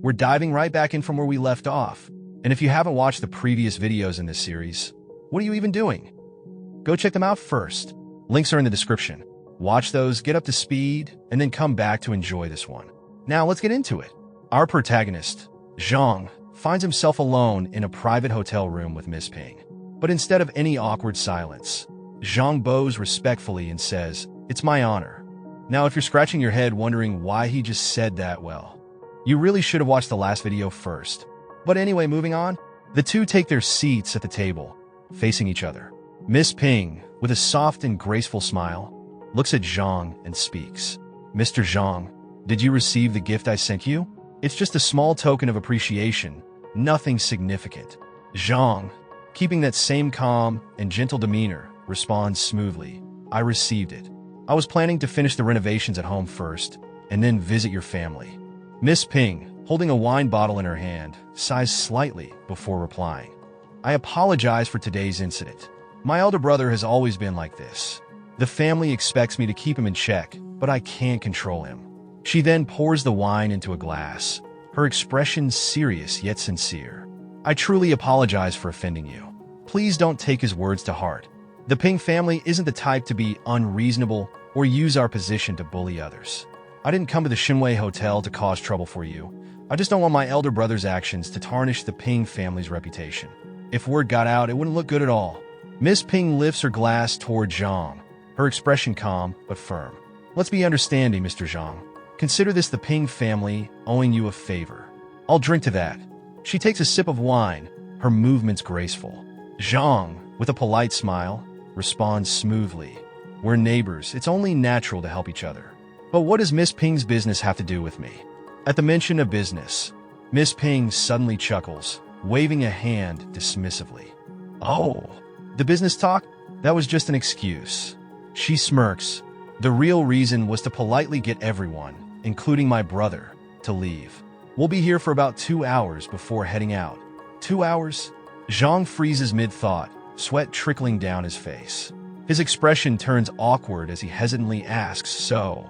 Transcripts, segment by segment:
We're diving right back in from where we left off. And if you haven't watched the previous videos in this series, what are you even doing? Go check them out first. Links are in the description. Watch those, get up to speed, and then come back to enjoy this one. Now let's get into it. Our protagonist, Zhang, finds himself alone in a private hotel room with Miss Ping. But instead of any awkward silence, Zhang bows respectfully and says, "It's my honor." Now, if you're scratching your head wondering why he just said that, well, you really should have watched the last video first. But anyway, moving on, the two take their seats at the table, facing each other. Miss Ping, with a soft and graceful smile, looks at Zhang and speaks. "Mr. Zhang, did you receive the gift I sent you? It's just a small token of appreciation, nothing significant." Zhang, keeping that same calm and gentle demeanor, responds smoothly, "I received it. I was planning to finish the renovations at home first, and then visit your family." Miss Ping, holding a wine bottle in her hand, sighs slightly before replying, "I apologize for today's incident. My elder brother has always been like this. The family expects me to keep him in check, but I can't control him." She then pours the wine into a glass, her expression serious yet sincere. "I truly apologize for offending you. Please don't take his words to heart. The Ping family isn't the type to be unreasonable or use our position to bully others. I didn't come to the Xingwang Hotel to cause trouble for you. I just don't want my elder brother's actions to tarnish the Ping family's reputation. If word got out, it wouldn't look good at all." Miss Ping lifts her glass toward Zhang, her expression calm but firm. "Let's be understanding, Mr. Zhang. Consider this the Ping family owing you a favor. I'll drink to that." She takes a sip of wine, her movements graceful. Zhang, with a polite smile, responds smoothly, "We're neighbors, it's only natural to help each other. But what does Miss Ping's business have to do with me?" At the mention of business, Miss Ping suddenly chuckles, waving a hand dismissively. "Oh, the business talk? That was just an excuse." She smirks. "The real reason was to politely get everyone, including my brother, to leave. We'll be here for about 2 hours before heading out." 2 hours? Zhang freezes mid-thought, sweat trickling down his face. His expression turns awkward as he hesitantly asks, "So,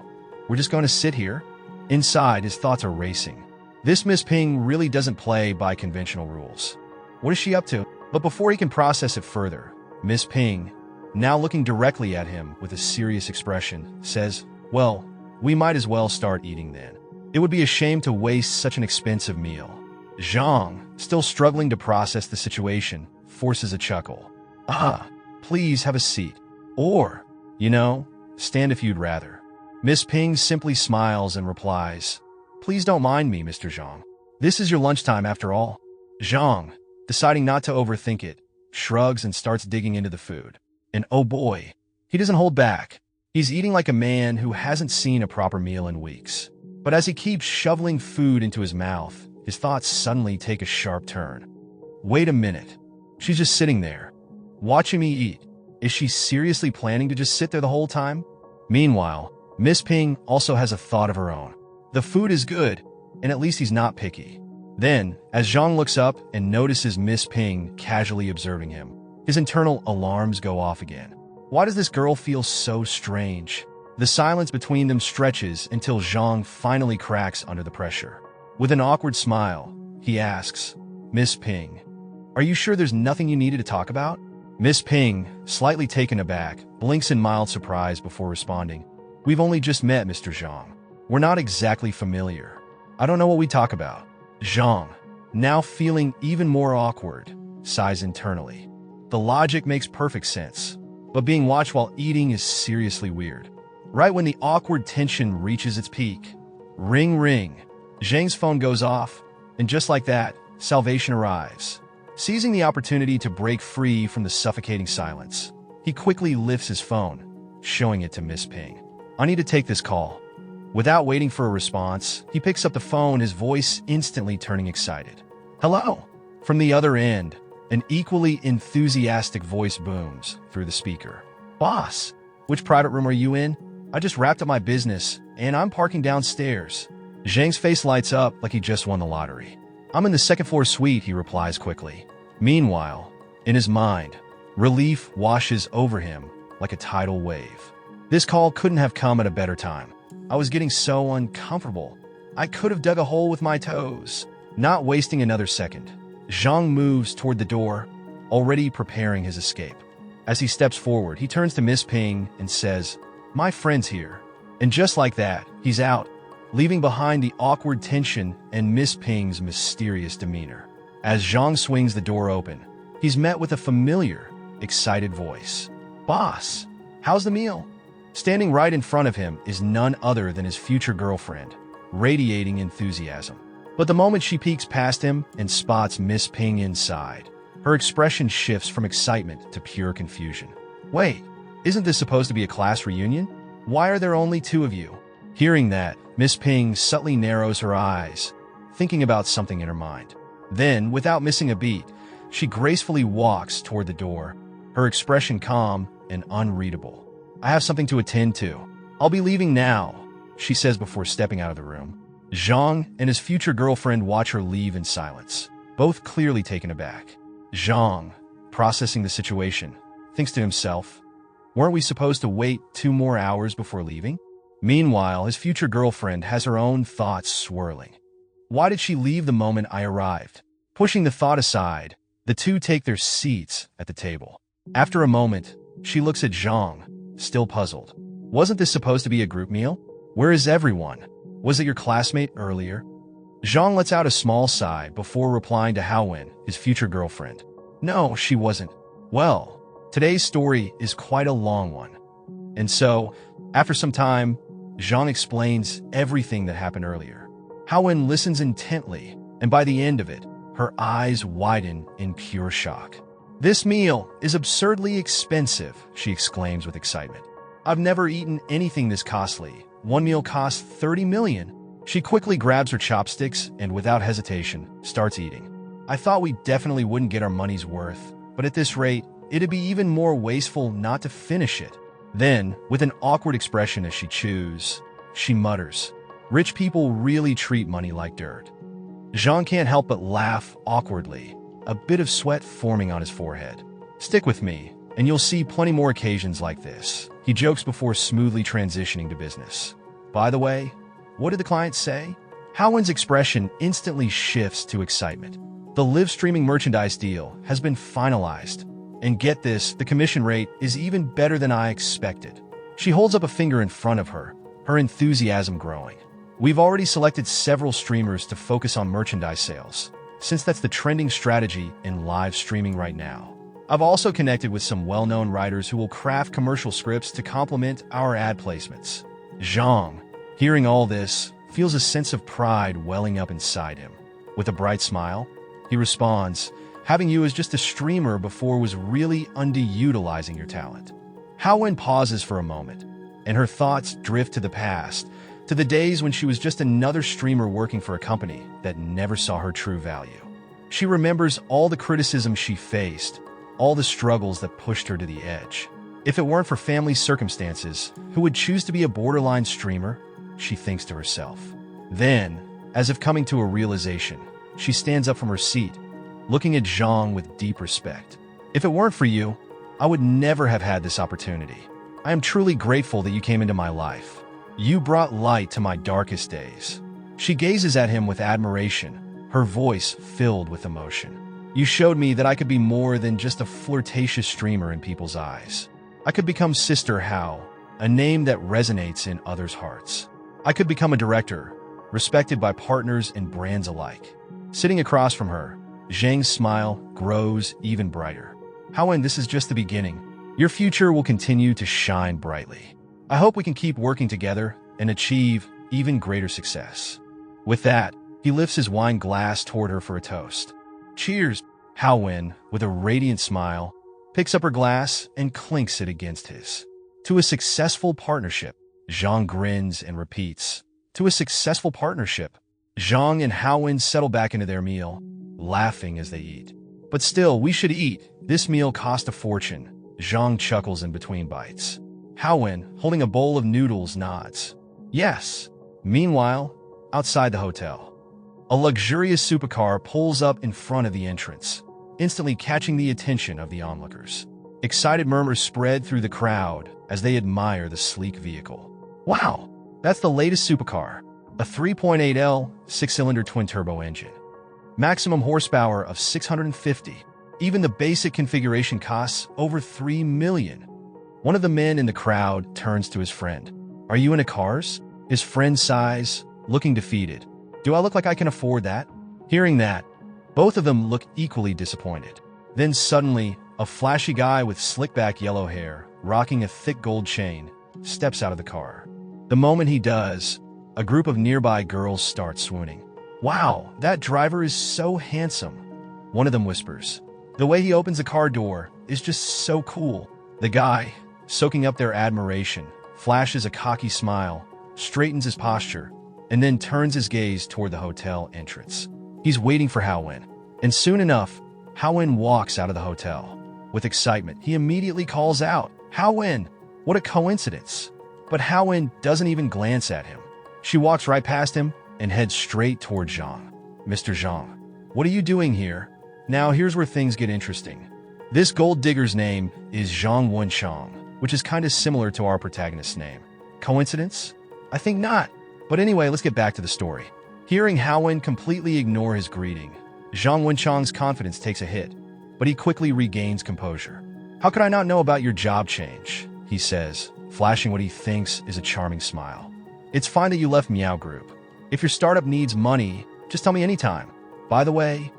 we're just going to sit here?" Inside, his thoughts are racing. This Miss Ping really doesn't play by conventional rules. What is she up to? But before he can process it further, Miss Ping, now looking directly at him with a serious expression, says, "Well, we might as well start eating then. It would be a shame to waste such an expensive meal." Zhang, still struggling to process the situation, forces a chuckle. Please have a seat. Or, stand if you'd rather." Miss Ping simply smiles and replies, "Please don't mind me, Mr. Zhang. This is your lunchtime after all." Zhang, deciding not to overthink it, shrugs and starts digging into the food. And oh boy, he doesn't hold back. He's eating like a man who hasn't seen a proper meal in weeks. But as he keeps shoveling food into his mouth, his thoughts suddenly take a sharp turn. Wait a minute. She's just sitting there, watching me eat. Is she seriously planning to just sit there the whole time? Meanwhile, Miss Ping also has a thought of her own. The food is good, and at least he's not picky. Then, as Zhang looks up and notices Miss Ping casually observing him, his internal alarms go off again. Why does this girl feel so strange? The silence between them stretches until Zhang finally cracks under the pressure. With an awkward smile, he asks, "Miss Ping, are you sure there's nothing you needed to talk about?" Miss Ping, slightly taken aback, blinks in mild surprise before responding, "We've only just met, Mr. Zhang. We're not exactly familiar. I don't know what we talk about." Zhang, now feeling even more awkward, sighs internally. The logic makes perfect sense, but being watched while eating is seriously weird. Right when the awkward tension reaches its peak, ring ring, Zhang's phone goes off, and just like that, salvation arrives. Seizing the opportunity to break free from the suffocating silence, he quickly lifts his phone, showing it to Miss Ping. "I need to take this call." Without waiting for a response, he picks up the phone, his voice instantly turning excited. "Hello?" From the other end, an equally enthusiastic voice booms through the speaker. "Boss, which private room are you in? I just wrapped up my business, and I'm parking downstairs." Zhang's face lights up like he just won the lottery. "I'm in the second-floor suite," he replies quickly. Meanwhile, in his mind, relief washes over him like a tidal wave. This call couldn't have come at a better time. I was getting so uncomfortable. I could have dug a hole with my toes. Not wasting another second, Zhang moves toward the door, already preparing his escape. As he steps forward, he turns to Miss Ping and says, "My friend's here." And just like that, he's out, leaving behind the awkward tension and Miss Ping's mysterious demeanor. As Zhang swings the door open, he's met with a familiar, excited voice. "Boss, how's the meal?" Standing right in front of him is none other than his future girlfriend, radiating enthusiasm. But the moment she peeks past him and spots Miss Ping inside, her expression shifts from excitement to pure confusion. "Wait, isn't this supposed to be a class reunion? Why are there only two of you?" Hearing that, Miss Ping subtly narrows her eyes, thinking about something in her mind. Then, without missing a beat, she gracefully walks toward the door, her expression calm and unreadable. "I have something to attend to. I'll be leaving now," she says before stepping out of the room. Zhang and his future girlfriend watch her leave in silence, both clearly taken aback. Zhang, processing the situation, thinks to himself, "Weren't we supposed to wait 2 more hours before leaving?" Meanwhile, his future girlfriend has her own thoughts swirling. Why did she leave the moment I arrived? Pushing the thought aside, the two take their seats at the table. After a moment, she looks at Zhang, still puzzled. "Wasn't this supposed to be a group meal? Where is everyone? Was it your classmate earlier?" Zhang lets out a small sigh before replying to Howen, his future girlfriend. "No, she wasn't. Well, today's story is quite a long one." And so, after some time, Zhang explains everything that happened earlier. Howen listens intently, and by the end of it, her eyes widen in pure shock. "This meal is absurdly expensive," she exclaims with excitement. "I've never eaten anything this costly. One meal costs 30 million. She quickly grabs her chopsticks and, without hesitation, starts eating. "I thought we definitely wouldn't get our money's worth, but at this rate, it'd be even more wasteful not to finish it." Then, with an awkward expression as she chews, she mutters, "Rich people really treat money like dirt." Zhang can't help but laugh awkwardly, a bit of sweat forming on his forehead. "Stick with me, and you'll see plenty more occasions like this," he jokes before smoothly transitioning to business. "By the way, what did the client say?" Howen's expression instantly shifts to excitement. The live streaming merchandise deal has been finalized. And get this, the commission rate is even better than I expected. She holds up a finger in front of her, her enthusiasm growing. "We've already selected several streamers to focus on merchandise sales, since that's the trending strategy in live streaming right now. I've also connected with some well-known writers who will craft commercial scripts to complement our ad placements." Zhang, hearing all this, feels a sense of pride welling up inside him. With a bright smile, he responds, "Having you as just a streamer before was really underutilizing your talent." Howen pauses for a moment, and her thoughts drift to the past, to the days when she was just another streamer working for a company that never saw her true value. She remembers all the criticism she faced, all the struggles that pushed her to the edge. If it weren't for family circumstances, who would choose to be a borderline streamer? She thinks to herself. Then, as if coming to a realization, she stands up from her seat, looking at Zhang with deep respect. "If it weren't for you, I would never have had this opportunity. I am truly grateful that you came into my life. You brought light to my darkest days." She gazes at him with admiration, her voice filled with emotion. "You showed me that I could be more than just a flirtatious streamer in people's eyes. I could become Sister Hao, a name that resonates in others' hearts. I could become a director, respected by partners and brands alike." Sitting across from her, Zhang's smile grows even brighter. "Howen, this is just the beginning. Your future will continue to shine brightly. I hope we can keep working together and achieve even greater success." With that, he lifts his wine glass toward her for a toast. "Cheers!" Howen, with a radiant smile, picks up her glass and clinks it against his. "To a successful partnership." Zhang grins and repeats, "To a successful partnership." Zhang and Howen settle back into their meal, laughing as they eat. "But still, we should eat. This meal cost a fortune." Zhang chuckles in between bites. Howen, holding a bowl of noodles, nods. "Yes." Meanwhile, outside the hotel, a luxurious supercar pulls up in front of the entrance, instantly catching the attention of the onlookers. Excited murmurs spread through the crowd as they admire the sleek vehicle. "Wow, that's the latest supercar. a 3.8L 6-cylinder twin-turbo engine, maximum horsepower of 650. Even the basic configuration costs over $3 million. One of the men in the crowd turns to his friend. "Are you into cars?" His friend sighs, looking defeated. "Do I look like I can afford that?" Hearing that, both of them look equally disappointed. Then suddenly, a flashy guy with slick-back yellow hair, rocking a thick gold chain, steps out of the car. The moment he does, a group of nearby girls start swooning. "Wow, that driver is so handsome," one of them whispers. "The way he opens the car door is just so cool." The guy, soaking up their admiration, flashes a cocky smile, straightens his posture, and then turns his gaze toward the hotel entrance. He's waiting for Howen, and soon enough, Howen walks out of the hotel. With excitement, he immediately calls out, "Howen! What a coincidence!" But Howen doesn't even glance at him. She walks right past him and heads straight toward Zhang. "Mr. Zhang, what are you doing here?" Now here's where things get interesting. This gold digger's name is Zhang Wenchang, which is kind of similar to our protagonist's name. Coincidence? I think not. But anyway, let's get back to the story. Hearing Howen completely ignore his greeting, Zhang Wenchang's confidence takes a hit, but he quickly regains composure. "How could I not know about your job change?" he says, flashing what he thinks is a charming smile. "It's fine that you left Meow Group. If your startup needs money, just tell me anytime. By the way,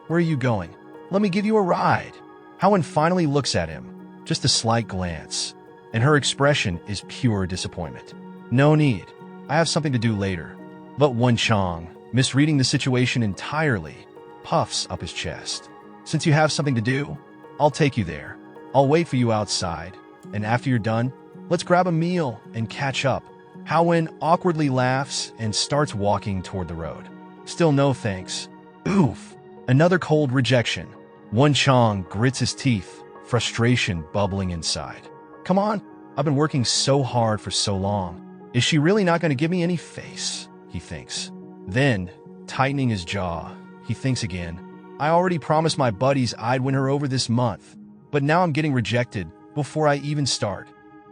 where are you going? Let me give you a ride." Howen finally looks at him, just a slight glance, and her expression is pure disappointment. "No need. I have something to do later." But Wenchang, misreading the situation entirely, puffs up his chest. "Since you have something to do, I'll take you there. I'll wait for you outside, and after you're done, let's grab a meal and catch up." Howen awkwardly laughs and starts walking toward the road. "Still no thanks." Oof! Another cold rejection. Wenchang grits his teeth, frustration bubbling inside. "Come on, I've been working so hard for so long. Is she really not going to give me any face?" he thinks. Then, tightening his jaw, he thinks again. "I already promised my buddies I'd win her over this month, but now I'm getting rejected before I even start.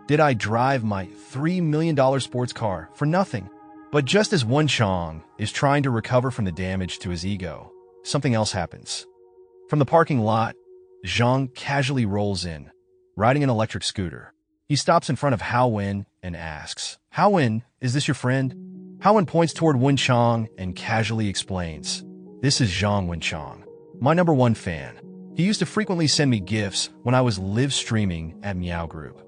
Did I drive my $3 million sports car for nothing?" But just as Wenchang is trying to recover from the damage to his ego, something else happens. From the parking lot, Zhang casually rolls in, riding an electric scooter. He stops in front of Howen and asks, "Howen, is this your friend?" Howen points toward Wenchang and casually explains, "This is Zhang Wenchang, my #1 fan. He used to frequently send me gifts when I was live streaming at Meow Group."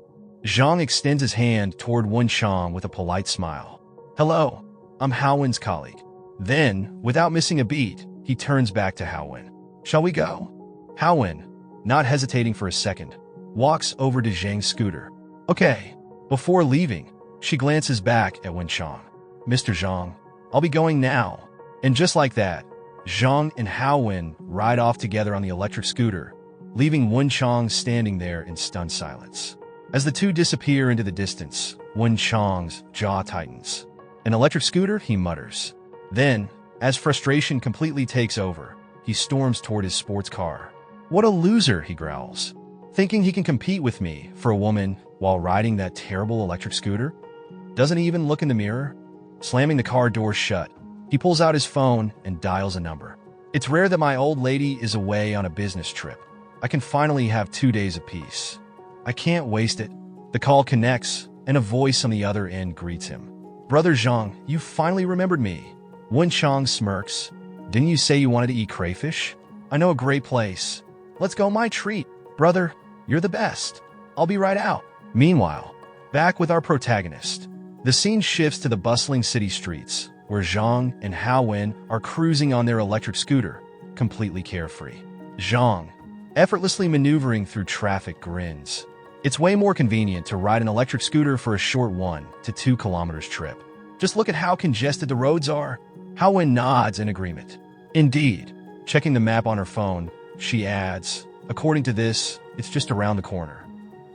Zhang extends his hand toward Wenchang with a polite smile. "Hello, I'm Howen's colleague." Then, without missing a beat, he turns back to Howen. "Shall we go?" Howen, not hesitating for a second, walks over to Zhang's scooter. "Okay." Before leaving, she glances back at Wenchang. "Mr. Zhang, I'll be going now." And just like that, Zhang and Howen ride off together on the electric scooter, leaving Wenchang standing there in stunned silence. As the two disappear into the distance, Wenchang's jaw tightens. "An electric scooter?" he mutters. Then, as frustration completely takes over, he storms toward his sports car. "What a loser," he growls. "Thinking he can compete with me for a woman while riding that terrible electric scooter? Doesn't he even look in the mirror?" Slamming the car door shut, he pulls out his phone and dials a number. "It's rare that my old lady is away on a business trip. I can finally have 2 days of peace. I can't waste it." The call connects, and a voice on the other end greets him. "Brother Zhang, you finally remembered me." Wenchang smirks. "Didn't you say you wanted to eat crayfish? I know a great place. Let's go, my treat. Brother, you're the best. I'll be right out." Meanwhile, back with our protagonist, the scene shifts to the bustling city streets, where Zhang and Howen are cruising on their electric scooter, completely carefree. Zhang, effortlessly maneuvering through traffic, grins. It's way more convenient to ride an electric scooter for a short 1 to 2 kilometers trip. Just look at how congested the roads are. Howen nods in agreement. Indeed. Checking the map on her phone, she adds, "According to this, it's just around the corner."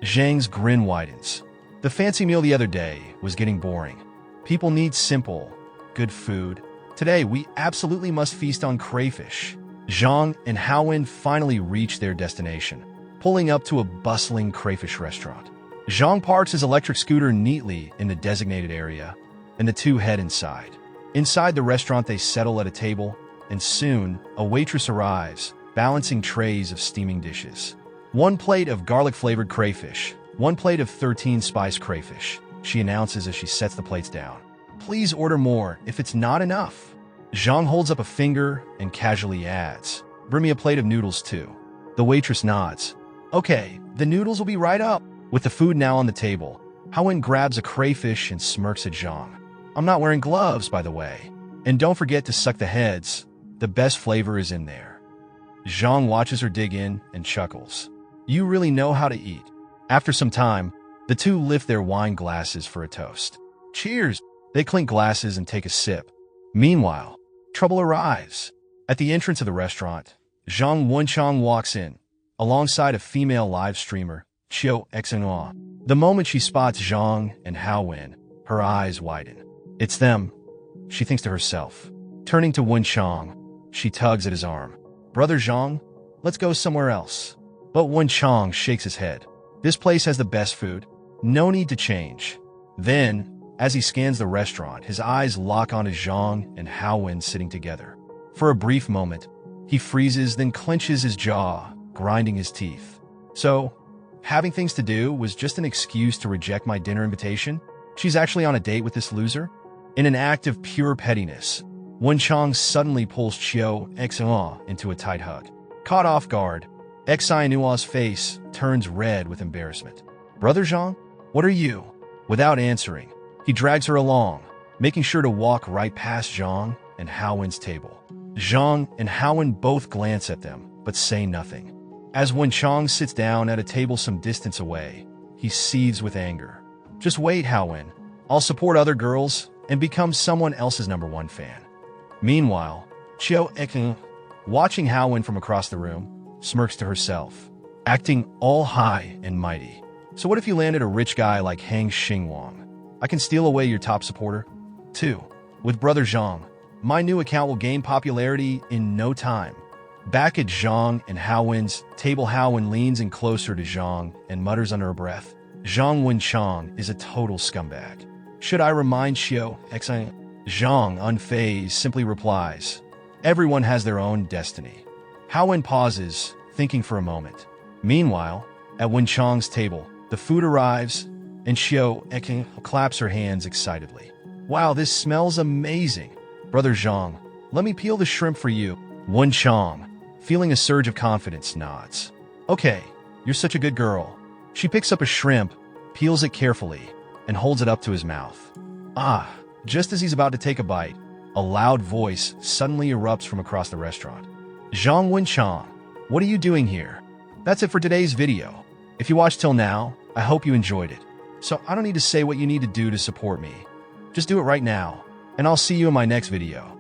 Zhang's grin widens. The fancy meal the other day was getting boring. People need simple, good food. Today, we absolutely must feast on crayfish. Zhang and Howen finally reach their destination, pulling up to a bustling crayfish restaurant. Zhang parks his electric scooter neatly in the designated area, and the two head inside. Inside the restaurant, they settle at a table, and soon, a waitress arrives, balancing trays of steaming dishes. 1 plate of garlic-flavored crayfish, 1 plate of 13-spice crayfish, she announces as she sets the plates down. Please order more if it's not enough. Zhang holds up a finger and casually adds, bring me a plate of noodles too. The waitress nods. Okay, the noodles will be right up. With the food now on the table, Howen grabs a crayfish and smirks at Zhang. I'm not wearing gloves, by the way. And don't forget to suck the heads. The best flavor is in there. Zhang watches her dig in and chuckles. You really know how to eat. After some time, the two lift their wine glasses for a toast. Cheers! They clink glasses and take a sip. Meanwhile, trouble arrives. At the entrance of the restaurant, Zhang Wenchang walks in, alongside a female live streamer, Qiu Xingwang. The moment she spots Zhang and Howen, her eyes widen. It's them, she thinks to herself. Turning to Wenchang, she tugs at his arm. Brother Zhang, let's go somewhere else. But Wenchang shakes his head. This place has the best food. No need to change. Then, as he scans the restaurant, his eyes lock onto Zhang and Howen sitting together. For a brief moment, he freezes, then clenches his jaw, grinding his teeth. So, having things to do was just an excuse to reject my dinner invitation? She's actually on a date with this loser? In an act of pure pettiness, Wenchang suddenly pulls Qiu Xingwang into a tight hug. Caught off guard, Xingwang's face turns red with embarrassment. Brother Zhang, what are you? Without answering, he drags her along, making sure to walk right past Zhang and Howen's table. Zhang and Howen both glance at them, but say nothing. As Wenchang sits down at a table some distance away, he seethes with anger. Just wait, Howen. I'll support other girls and become someone else's #1 fan. Meanwhile, Qiu Xingwang, watching Howen from across the room, smirks to herself, acting all high and mighty. So what if you landed a rich guy like Xingwang? I can steal away your top supporter? 2. With Brother Zhang, my new account will gain popularity in no time. Back at Zhang and Howen's table, Howen leans in closer to Zhang and mutters under her breath, Zhang Wenchang is a total scumbag. Should I remind Qiu Xingwang? Zhang, unfazed, simply replies, everyone has their own destiny. Howen pauses, thinking for a moment. Meanwhile, at Wenchang's table, the food arrives, and Qiu Xingwang claps her hands excitedly. Wow, this smells amazing. Brother Zhang, let me peel the shrimp for you. Wenchang, feeling a surge of confidence, nods. Okay, you're such a good girl. She picks up a shrimp, peels it carefully, and holds it up to his mouth. Ah, just as he's about to take a bite, a loud voice suddenly erupts from across the restaurant. Zhang Wenchang, what are you doing here? That's it for today's video. If you watched till now, I hope you enjoyed it. So I don't need to say what you need to do to support me. Just do it right now, and I'll see you in my next video.